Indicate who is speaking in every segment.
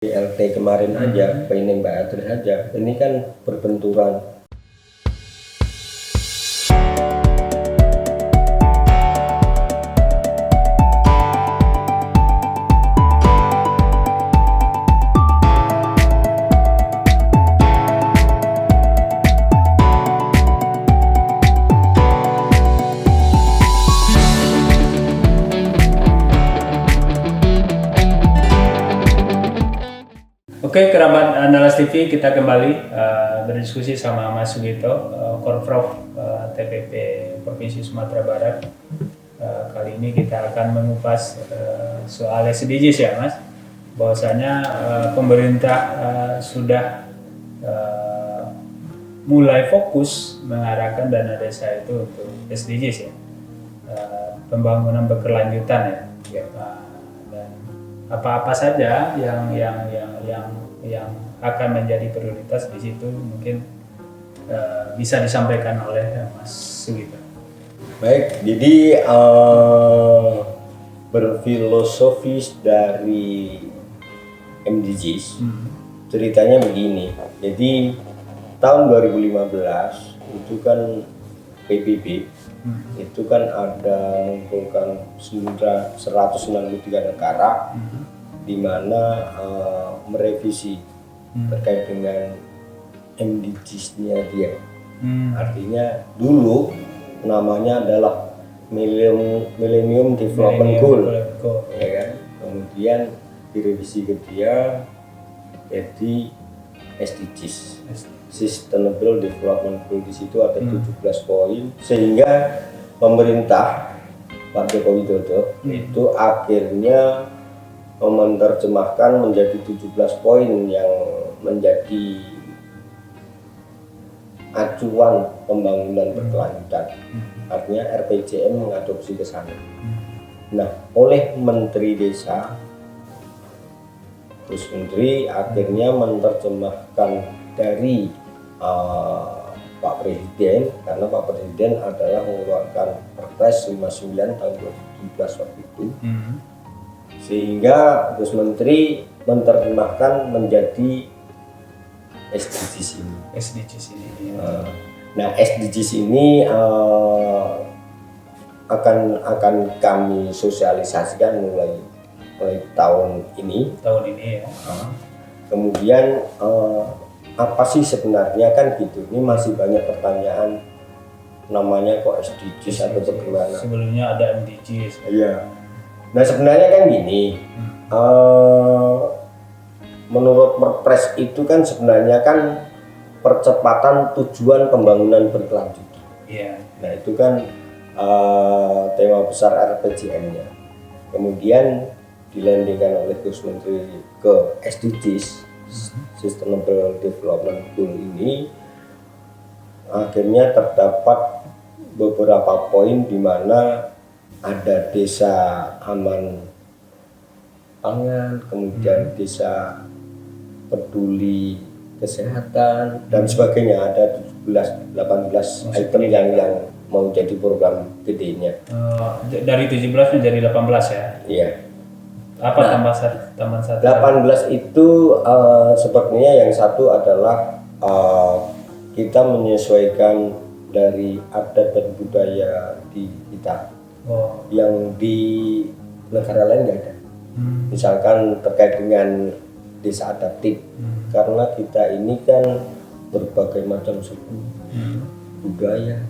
Speaker 1: LT kemarin aja, ini Mbak Adri aja, ini kan berbenturan.
Speaker 2: Oke, kerabat Andalas TV, kita kembali berdiskusi sama Mas Sugito, Korprov TPP Provinsi Sumatera Barat. Kali ini kita akan mengupas soal SDGs ya Mas, bahwasanya pemerintah sudah mulai fokus mengarahkan dana desa itu untuk SDGs ya, pembangunan berkelanjutan ya. Dan apa-apa saja yang akan menjadi prioritas di situ mungkin bisa disampaikan oleh Mas Sugito.
Speaker 1: Baik, jadi berfilosofis dari MDGs, ceritanya begini. Jadi tahun 2015 itu kan PBB itu kan ada mengumpulkan 193 negara di mana merevisi terkait dengan MDGs-nya dia. Artinya dulu namanya adalah Millennium Development Goal, ya kan? Kemudian direvisi ke dia jadi SDGs, Sustainable Development Goal. Di situ ada 17 poin, sehingga pemerintah Pak Joko Widodo itu akhirnya menerjemahkan menjadi 17 poin yang menjadi acuan pembangunan berkelanjutan. Artinya RPJM mengadopsi ke sana. Nah, oleh Menteri Desa, Gus Menteri akhirnya menerjemahkan dari Pak Presiden, karena Pak Presiden adalah mengeluarkan Perpres 59 tahun 2017 waktu itu. Sehingga Gus Menteri menerjemahkan menjadi SDGs ini. Nah, SDGs ini akan kami sosialisasikan mulai tahun ini.
Speaker 2: Ya.
Speaker 1: Kemudian apa sih sebenarnya kan gitu? Ini masih banyak pertanyaan, namanya kok SDGs atau bagaimana?
Speaker 2: Sebelumnya ada MDGs.
Speaker 1: Iya. Nah, sebenarnya kan gini. Menurut Perpres itu kan sebenarnya kan percepatan tujuan pembangunan berkelanjutan.
Speaker 2: Iya.
Speaker 1: Nah, itu kan tema besar RPJM-nya. Kemudian dilandingkan oleh Gus Menteri ke SDGs, Sustainable Development Goal ini, akhirnya terdapat beberapa poin di mana ada desa aman pangan, kemudian desa peduli kesehatan dan sebagainya. Ada 18 item yang mau jadi program gedenya.
Speaker 2: Dari 17 menjadi 18 ya?
Speaker 1: Iya.
Speaker 2: Apa tambahan satu?
Speaker 1: 18 itu sepertinya yang satu adalah kita menyesuaikan dari adat dan budaya di kita. Yang di negara lain nggak ada. Misalkan terkait dengan desa adaptif, karena kita ini kan berbagai macam suku, budaya,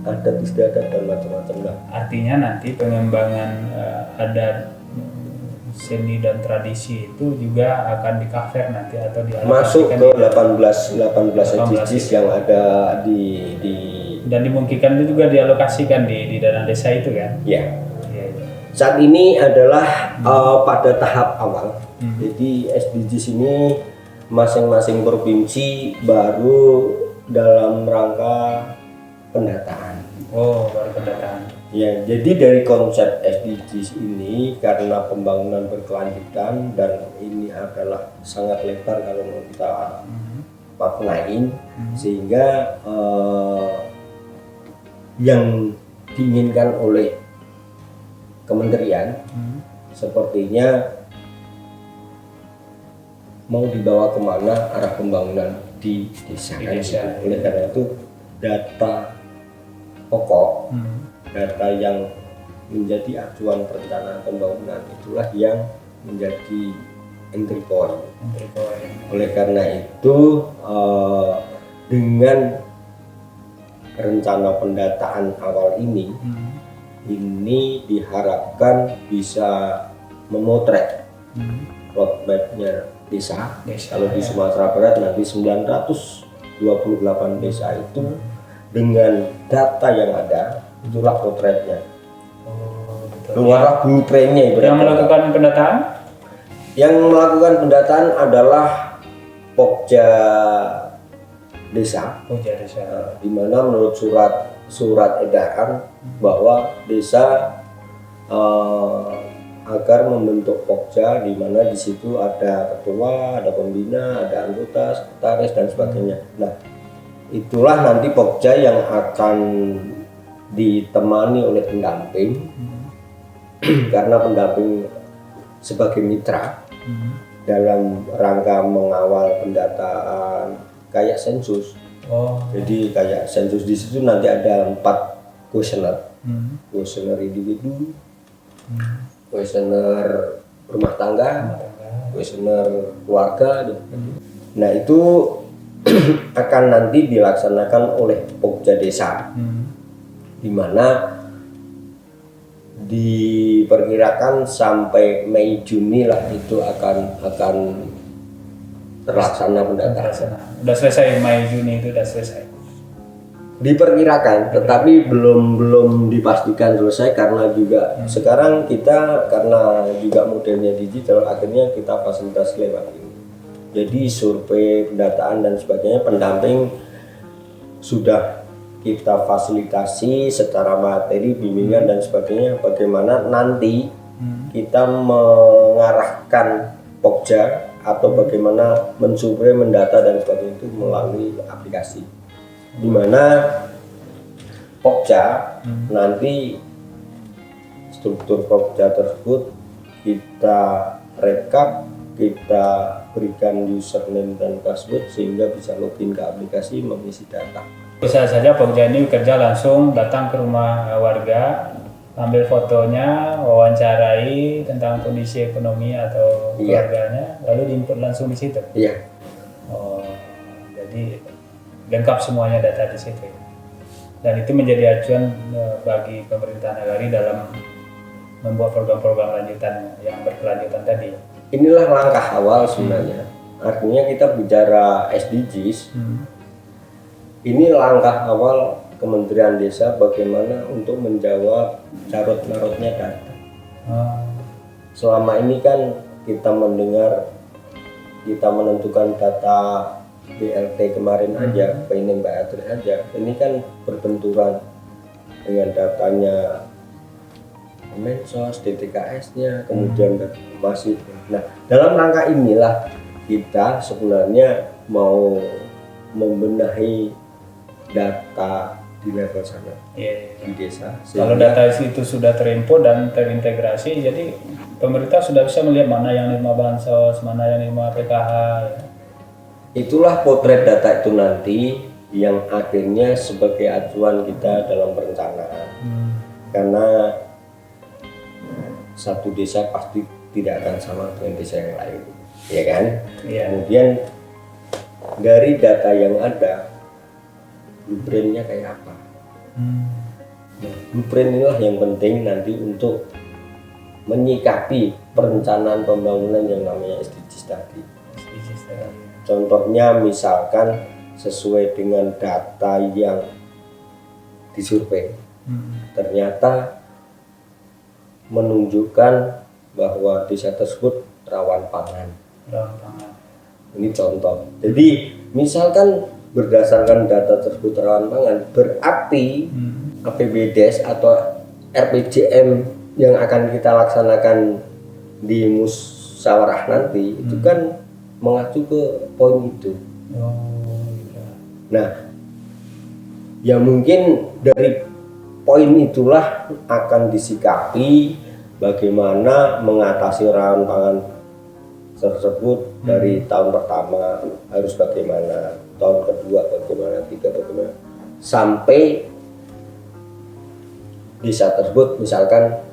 Speaker 1: adat istiadat dan macam-macam lah.
Speaker 2: Artinya nanti pengembangan adat, seni dan tradisi itu juga akan di-cover nanti atau
Speaker 1: masuk ke 18 SDGs yang ada di
Speaker 2: dan dimungkinkan itu juga dialokasikan di dana desa itu kan?
Speaker 1: Ya. Saat ini adalah pada tahap awal. Jadi SDGs ini masing-masing provinsi baru dalam rangka pendataan.
Speaker 2: Baru pendataan.
Speaker 1: Ya, jadi dari konsep SDGs ini, karena pembangunan berkelanjutan dan ini adalah sangat lebar kalau mau kita maknain, sehingga yang diinginkan oleh kementerian sepertinya mau dibawa kemana arah pembangunan di desa.
Speaker 2: Di
Speaker 1: Kan
Speaker 2: desa,
Speaker 1: gitu. Oleh karena itu data pokok, data yang menjadi acuan perencanaan pembangunan itulah yang menjadi entry point. Oleh karena itu dengan rencana pendataan awal ini diharapkan bisa memotret roadmap-nya desa. Kalau di Sumatera Barat nanti 928 desa itu dengan data yang ada, itulah potretnya. Keluarlah blueprint-nya.
Speaker 2: Yang melakukan pendataan?
Speaker 1: Yang melakukan pendataan adalah Pokja Desa.
Speaker 2: Pokja Desa.
Speaker 1: Di mana menurut surat edaran bahwa desa agar membentuk Pokja, di mana di situ ada ketua, ada pembina, ada anggota, sekretaris dan sebagainya. Nah, itulah nanti Pokja yang akan ditemani oleh pendamping karena pendamping sebagai mitra dalam rangka mengawal pendataan kayak sensus. Jadi kayak sensus di situ nanti ada 4 kuesioner, kuesioner individu, kuesioner rumah tangga, kuesioner keluarga. Nah itu akan nanti dilaksanakan oleh Pokja Desa, di mana diperkirakan sampai Mei Juni lah itu akan terlaksana pendataan.
Speaker 2: Udah selesai Mei Juni itu udah selesai.
Speaker 1: Diperkirakan, tetapi belum dipastikan selesai karena juga sekarang kita karena juga modelnya digital, akhirnya kita fasilitasi lewat ini. Jadi survei, pendataan dan sebagainya, pendamping sudah kita fasilitasi secara materi, bimbingan dan sebagainya, bagaimana nanti kita mengarahkan Pokja atau bagaimana mensurvei, mendata dan sebagainya itu melalui aplikasi, di mana Pokja nanti struktur Pokja tersebut kita rekap, kita berikan username dan password sehingga bisa login ke aplikasi mengisi data.
Speaker 2: Bisa saja Pokja ini bekerja langsung datang ke rumah warga, ambil fotonya, wawancarai tentang kondisi ekonomi atau keluarganya, lalu diinput langsung di situ.
Speaker 1: Iya.
Speaker 2: Oh, jadi lengkap semuanya data di situ. Dan itu menjadi acuan bagi pemerintah nagari dalam membuat program-program lanjutan yang berkelanjutan tadi.
Speaker 1: Inilah langkah awal sebenarnya. Artinya kita bicara SDGs. Ini langkah awal Kementerian Desa bagaimana untuk menjawab carut-marutnya data. Selama ini kan kita mendengar, kita menentukan data BLT kemarin aja, ini Mbak Adri aja, ini kan berbenturan dengan datanya Mensos, DTKS-nya, kemudian masih. Nah, dalam rangka inilah kita sebenarnya mau membenahi data di level sana, di desa.
Speaker 2: Kalau data itu sudah terinput dan terintegrasi, jadi pemerintah sudah bisa melihat mana yang nerima bansos, mana yang nerima PKH.
Speaker 1: Itulah potret data itu nanti yang akhirnya sebagai acuan kita dalam perencanaan. Karena satu desa pasti tidak akan sama dengan desa yang lain, ya kan? Kemudian dari data yang ada, blueprint-nya kayak apa? Nah, blueprint inilah yang penting nanti untuk menyikapi perencanaan pembangunan yang namanya SDGs tadi. Contohnya misalkan sesuai dengan data yang disurvei, ternyata menunjukkan bahwa desa tersebut rawan pangan. Ini contoh. Jadi misalkan berdasarkan data tersebut rawan pangan, berarti APBDes atau RPJM yang akan kita laksanakan di musyawarah nanti itu kan mengacu ke poin itu. Nah, ya mungkin dari poin itulah akan disikapi bagaimana mengatasi rawan pangan tersebut dari tahun pertama harus bagaimana, tahun kedua bagaimana, tiga bagaimana, sampai desa tersebut misalkan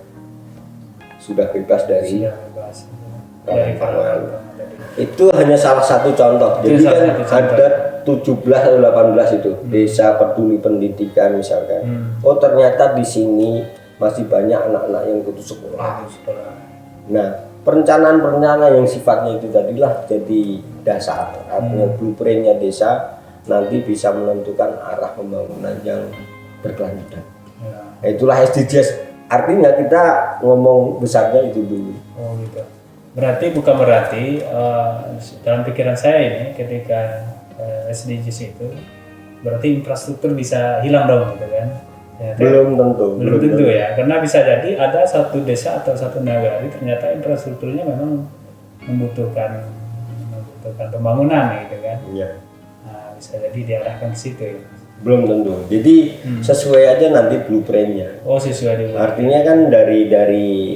Speaker 1: sudah bebas dari
Speaker 2: Sudah bebas. Dari
Speaker 1: pangan.
Speaker 2: pangan.
Speaker 1: Itu hanya salah satu contoh.
Speaker 2: Itu
Speaker 1: Jadi
Speaker 2: salah
Speaker 1: kan
Speaker 2: satu contoh.
Speaker 1: ada 17 atau 18 itu desa peduli pendidikan misalkan. Oh ternyata di sini masih banyak anak-anak yang putus sekolah. Nah perencanaan yang sifatnya itu tadilah jadi dasar, artinya blueprintnya desa nanti bisa menentukan arah pembangunan yang berkelanjutan.
Speaker 2: Ya.
Speaker 1: Itulah SDGs. Artinya kita ngomong besarnya itu dulu.
Speaker 2: Oh gitu. Bukan berarti dalam pikiran saya ini ketika SDGs itu berarti infrastruktur bisa hilang dong gitu kan? Ya,
Speaker 1: Belum tentu.
Speaker 2: Ya, karena bisa jadi ada satu desa atau satu nagari ternyata infrastrukturnya memang membutuhkan pembangunan gitu kan?
Speaker 1: Iya.
Speaker 2: Nah, bisa jadi diarahkan ke situ. Ya.
Speaker 1: Belum tentu. Jadi sesuai aja nanti blueprintnya.
Speaker 2: Oh sesuai dengan.
Speaker 1: Artinya kan dari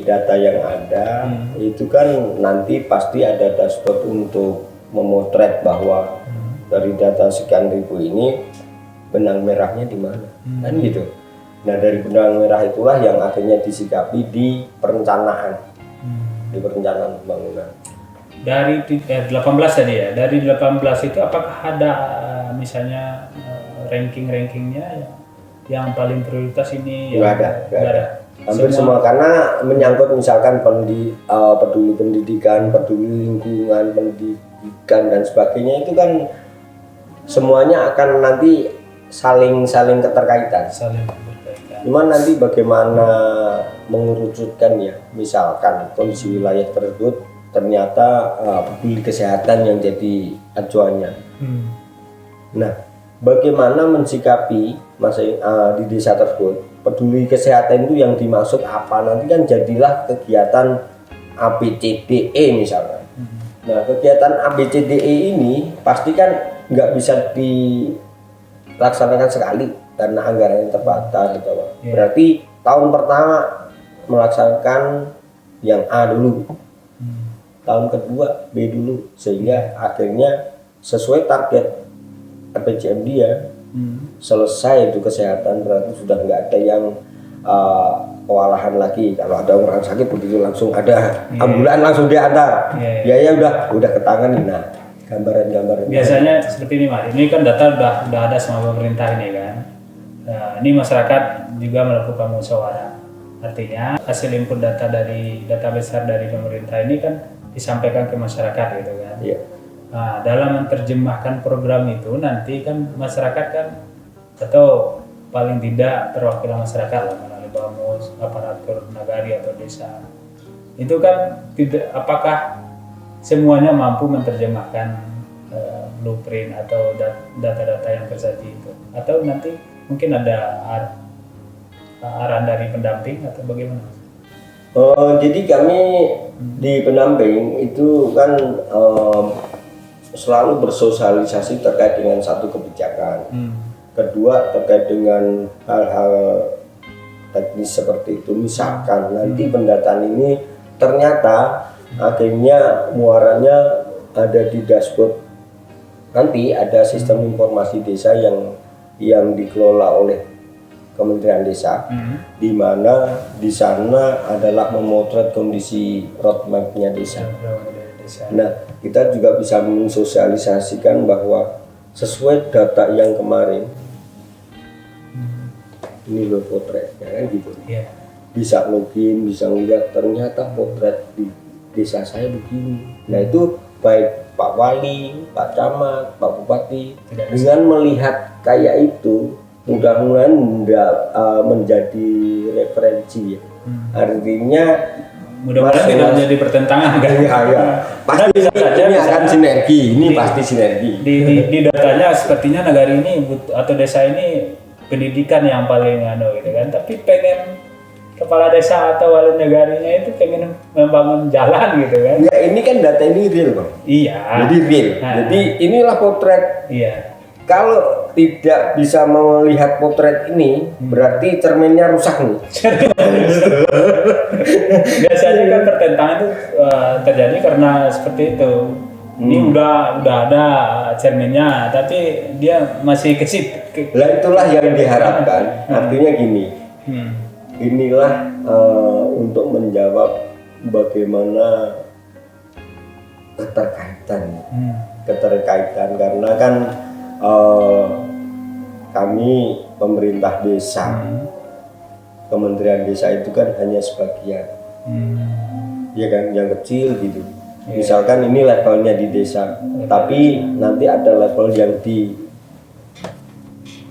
Speaker 1: data yang ada itu kan nanti pasti ada dashboard untuk memotret bahwa dari data sekian ribu ini benang merahnya di mana, kan gitu. Nah dari benang merah itulah yang akhirnya disikapi di perencanaan, di perencanaan pembangunan.
Speaker 2: Dari 18 tadi ya. Dari 18 itu apakah ada misalnya ranking-rankingnya yang paling prioritas ini?
Speaker 1: Nggak ada. Hampir semua karena menyangkut misalkan peduli pendidikan, peduli lingkungan, pendidikan dan sebagainya itu kan semuanya akan nanti saling keterkaitan.
Speaker 2: Saling berkaitan.
Speaker 1: Cuman nanti bagaimana mengerucutkan ya, misalkan kondisi wilayah tersebut ternyata peduli kesehatan yang jadi acuannya. Nah, bagaimana mensikapi di desa tersebut peduli kesehatan itu yang dimaksud apa, nanti kan jadilah kegiatan ABCDE misalnya. Nah kegiatan ABCDE ini pasti kan nggak bisa dilaksanakan sekali karena anggarannya terbatas gitu. Berarti tahun pertama melaksanakan yang A dulu, tahun kedua B dulu, sehingga akhirnya sesuai target RPJM dia selesai itu kesehatan, berarti sudah nggak ada yang kewalahan lagi. Kalau ada orang sakit begitu langsung ada ambulan langsung diantar. Ya udah ketangani. Nah gambaran
Speaker 2: biasanya seperti ini Mas. Ini kan data udah ada sama pemerintah ini kan. Nah, ini masyarakat juga melakukan musyawarah. Artinya hasil input data dari data besar dari pemerintah ini kan disampaikan ke masyarakat gitu kan.
Speaker 1: Iya.
Speaker 2: Nah, dalam menerjemahkan program itu nanti kan masyarakat kan atau paling tidak perwakilan masyarakat lah melalui BAMUS, aparatur nagari atau desa. Itu kan tidak, apakah semuanya mampu menerjemahkan blueprint atau data-data yang tersaji itu, atau nanti mungkin ada arahan dari pendamping atau bagaimana?
Speaker 1: Jadi kami di pendamping itu kan selalu bersosialisasi terkait dengan satu kebijakan. Kedua terkait dengan hal-hal teknis seperti itu. Misalkan nanti pendataan ini ternyata akhirnya muaranya ada di dashboard. Nanti ada sistem informasi desa yang dikelola oleh Kementerian Desa, di mana di sana adalah memotret kondisi roadmap-nya desa. Nah, kita juga bisa mensosialisasikan bahwa sesuai data yang kemarin, ini loh potretnya kan gitu. Bisa login, bisa ngeliat ternyata potret di desa saya begini. Nah itu baik Pak Wali, Pak Camat, Pak Bupati dengan melihat kayak itu mudah-mudahan menjadi referensi ya. Artinya
Speaker 2: mudah-mudahan tidak menjadi pertentangan kan?
Speaker 1: Ya. Pasti ini akan sinergi, pasti sinergi.
Speaker 2: Di datanya sepertinya negari ini atau desa ini pendidikan yang paling gitu kan, tapi pengen kepala desa atau wali negarinya itu pengen membangun jalan gitu kan. Ya
Speaker 1: ini kan data ini real Bang.
Speaker 2: Iya.
Speaker 1: Jadi real. Jadi inilah potret.
Speaker 2: Iya.
Speaker 1: Kalau tidak bisa melihat potret ini berarti cerminnya rusak nih.
Speaker 2: Biasanya kan pertentangan itu terjadi karena seperti itu. Ini udah ada cerminnya, tapi dia masih kecil.
Speaker 1: Lah itulah yang diharapkan. Artinya gini, inilah untuk menjawab bagaimana keterkaitan karena kan kami pemerintah desa, Kementerian Desa itu kan hanya sebagian, ya kan, yang kecil gitu. Misalkan ini levelnya di desa, tapi nanti ada level yang di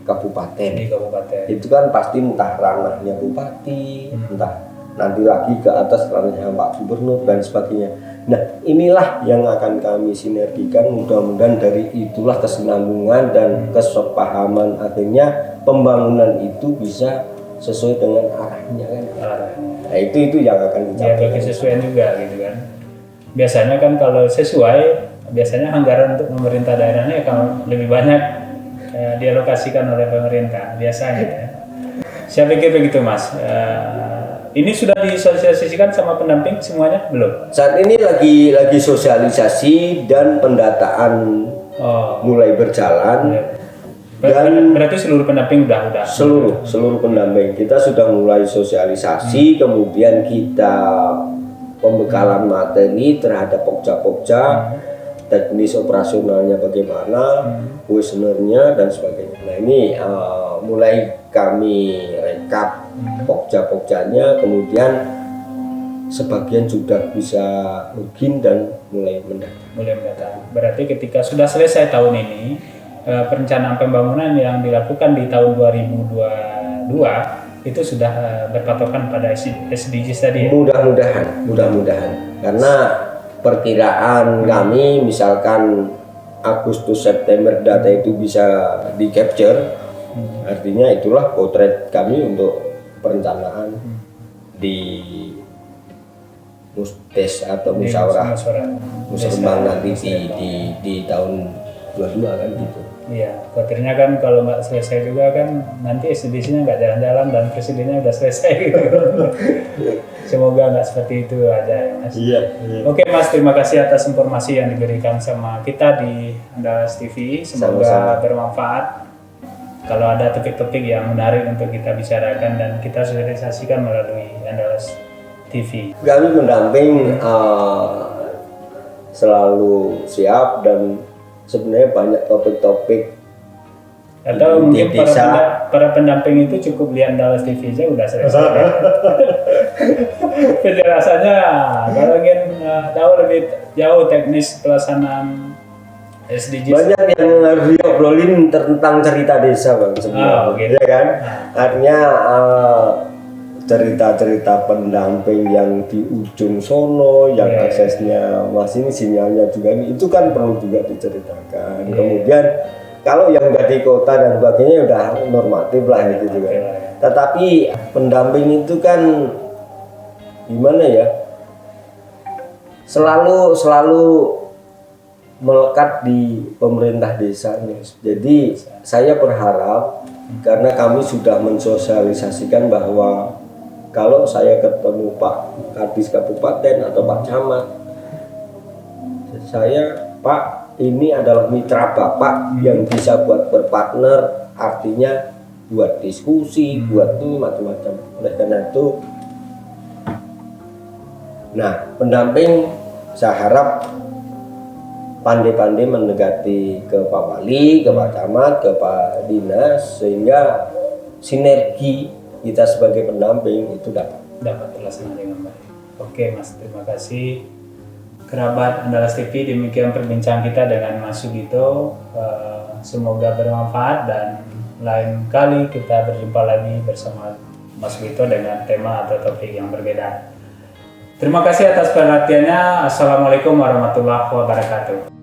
Speaker 1: kabupaten. Itu kan pasti entah ranahnya bupati, entah nanti lagi ke atas ranahnya Pak Gubernur dan sebagainya. Nah, inilah yang akan kami sinergikan. Mudah-mudahan dari itulah kesinambungan dan kesepahaman, akhirnya pembangunan itu bisa sesuai dengan arahnya kan. Nah, itu yang akan dicapai.
Speaker 2: Ya, kesesuaian juga gitu kan. Biasanya kan kalau sesuai, biasanya anggaran untuk pemerintah daerahnya akan lebih banyak dialokasikan oleh pemerintah biasanya ya. Saya pikir begitu Mas. Ini sudah disosialisasikan sama pendamping semuanya belum?
Speaker 1: Saat ini lagi sosialisasi dan pendataan mulai berjalan. Dan
Speaker 2: berarti seluruh pendamping udah
Speaker 1: seluruh pendamping kita sudah mulai sosialisasi, kemudian kita pembekalan materi terhadap pokja-pokja, teknis operasionalnya bagaimana, kuesionernya dan sebagainya. Nah ini mulai kami rekap pokja-pokjanya, kemudian sebagian sudah bisa login dan mulai mendata.
Speaker 2: Berarti ketika sudah selesai tahun ini, perencanaan pembangunan yang dilakukan di tahun 2022 itu sudah berpatokan pada SDGs tadi ya? Mudah-mudahan karena perkiraan kami misalkan Agustus September data itu bisa di capture, artinya itulah potret kami untuk perencanaan di mustes atau musyawarah nanti di tahun 22 kan gitu. Iya, khawatirnya kan kalau nggak selesai juga kan nanti SDGs-nya nggak jalan-jalan dan presidennya udah selesai gitu. Semoga nggak seperti itu aja ya Mas.
Speaker 1: Iya.
Speaker 2: Oke Mas, terima kasih atas informasi yang diberikan sama kita di Andalas TV. Semoga
Speaker 1: Sama-sama
Speaker 2: bermanfaat. Kalau ada topik-topik yang menarik untuk kita bicarakan dan kita sosialisasikan melalui Andalas TV.
Speaker 1: Kami pendamping selalu siap dan sebenarnya banyak topik-topik
Speaker 2: atau mungkin para pendamping itu cukup lihat Andalas TV aja udah selesai. Penjelasannya kalau ingin tahu lebih jauh teknis pelaksanaan SDGs
Speaker 1: banyak yang harus diobrolin tentang cerita desa Bang sebenarnya,
Speaker 2: gitu.
Speaker 1: ya kan? Artinya cerita-cerita pendamping yang di ujung sono, yang aksesnya masih ini sinyalnya juga itu kan perlu juga diceritakan. Kemudian kalau yang nggak di kota dan sebagainya udah normatif lah itu juga. Tetapi pendamping itu kan gimana ya? Selalu melekat di pemerintah desanya. Jadi saya berharap karena kami sudah mensosialisasikan bahwa kalau saya ketemu Pak Kadis Kabupaten atau Pak Camat, saya Pak ini adalah mitra Bapak yang bisa buat berpartner, artinya buat diskusi, buat ini macam-macam. Oleh karena itu, nah pendamping saya harap pandai-pandai mendekati ke Pak Wali, ke Pak Camat, ke Pak Dinas, sehingga sinergi kita sebagai pendamping itu
Speaker 2: dapat terlaksana dengan baik. Oke Mas, terima kasih. Kerabat Andalas TV, demikian perbincangan kita dengan Mas Sugito. Semoga bermanfaat dan lain kali kita berjumpa lagi bersama Mas Sugito dengan tema atau topik yang berbeda. Terima kasih atas perhatiannya. Assalamualaikum warahmatullahi wabarakatuh.